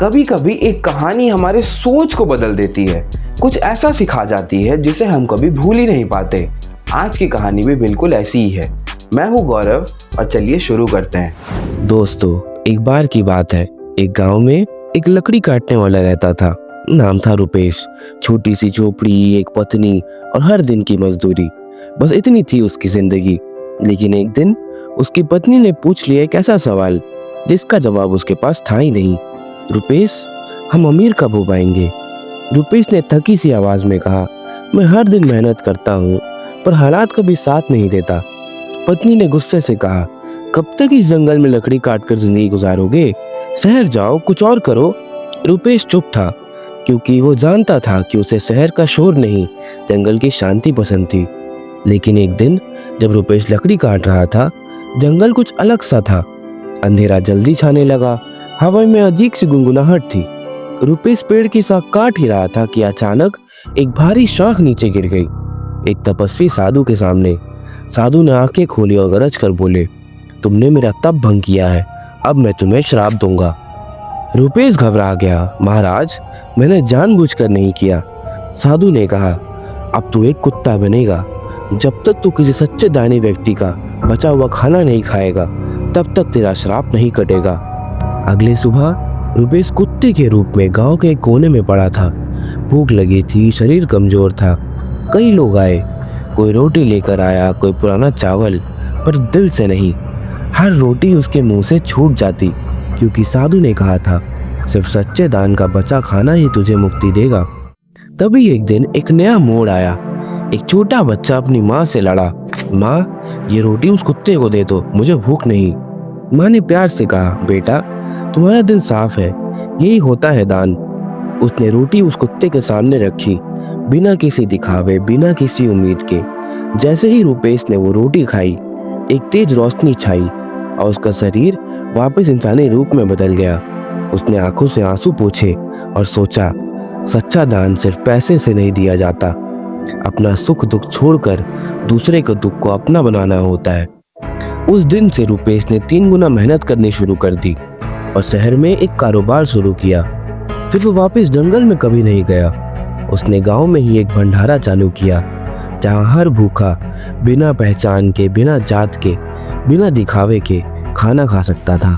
कभी कभी एक कहानी हमारे सोच को बदल देती है, कुछ ऐसा सिखा जाती है जिसे हम कभी भूल ही नहीं पाते। आज की कहानी भी बिल्कुल ऐसी ही है। मैं हूँ गौरव और चलिए शुरू करते हैं। दोस्तों, एक बार की बात है। एक गांव में एक लकड़ी काटने वाला रहता था। नाम था रुपेश। छोटी सी झोपड़ी, एक पत्नी और हर दिन की मजदूरी, बस इतनी थी उसकी जिंदगी। लेकिन एक दिन उसकी पत्नी ने पूछ लिया एक ऐसा सवाल जिसका जवाब उसके पास था ही नहीं। रुपेश, हम अमीर कब हो पाएंगे? रुपेश ने थकी सी आवाज में कहा, मैं हर दिन मेहनत करता हूँ पर हालात कभी साथ नहीं देता। पत्नी ने गुस्से से कहा, कब तक इस जंगल में लकड़ी काटकर जिंदगी गुजारोगे? शहर जाओ, कुछ और करो। रुपेश चुप था, क्योंकि वो जानता था कि उसे शहर का शोर नहीं, जंगल की शांति पसंद थी। लेकिन एक दिन जब रुपेश लकड़ी काट रहा था, जंगल कुछ अलग सा था। अंधेरा जल्दी छाने लगा, हवा में अजीब सी गुनगुनाहट थी। रुपेश पेड़ की शाख काट ही रहा था कि अचानक एक भारी शाख नीचे गिर गई, एक तपस्वी साधु के सामने। साधु ने आंखें खोली और गरज कर बोले, तुमने मेरा तप भंग किया है, अब मैं तुम्हें श्राप दूंगा। रुपेश घबरा गया, महाराज, मैंने जानबूझकर नहीं किया। साधु ने कहा, अब तू एक कुत्ता बनेगा। जब तक तू किसी सच्चे दानी व्यक्ति का बचा हुआ खाना नहीं खाएगा, तब तक तेरा श्राप नहीं कटेगा। अगले सुबह रुपेश कुत्ते के रूप में गांव के एक कोने में पड़ा था। भूख लगी थी, शरीर कमजोर था। कई लोग आए, कोई रोटी लेकर आया, कोई पुराना चावल, पर दिल से नहीं। हर रोटी उसके मुंह से छूट जाती, क्योंकि साधु ने कहा था, सिर्फ सच्चे दान का बचा खाना ही तुझे मुक्ति देगा। तभी एक दिन एक नया मोड़ आया। एक छोटा बच्चा अपनी माँ से लड़ा, माँ, ये रोटी उस कुत्ते को दे दो, मुझे भूख नहीं। माँ ने प्यार से कहा, बेटा, तुम्हारा दिल साफ है, यही होता है दान। उसने रोटी उस कुत्ते के सामने रखी, बिना किसी दिखावे, बिना किसी उम्मीद के। जैसे ही रुपेश ने वो रोटी खाई, एक तेज रोशनी छाई और उसका शरीर वापस इंसानी रूप में बदल गया। उसने आंखों से आंसू पोंछे और सोचा, सच्चा दान सिर्फ पैसे से नहीं दिया जाता, अपना सुख दुख छोड़कर दूसरे के दुख को अपना बनाना होता है। उस दिन से रुपेश ने 3 गुना मेहनत करनी शुरू कर दी और शहर में एक कारोबार शुरू किया। फिर वो वापस जंगल में कभी नहीं गया। उसने गांव में ही एक भंडारा चालू किया, जहां हर भूखा बिना पहचान के, बिना जात के, बिना दिखावे के खाना खा सकता था।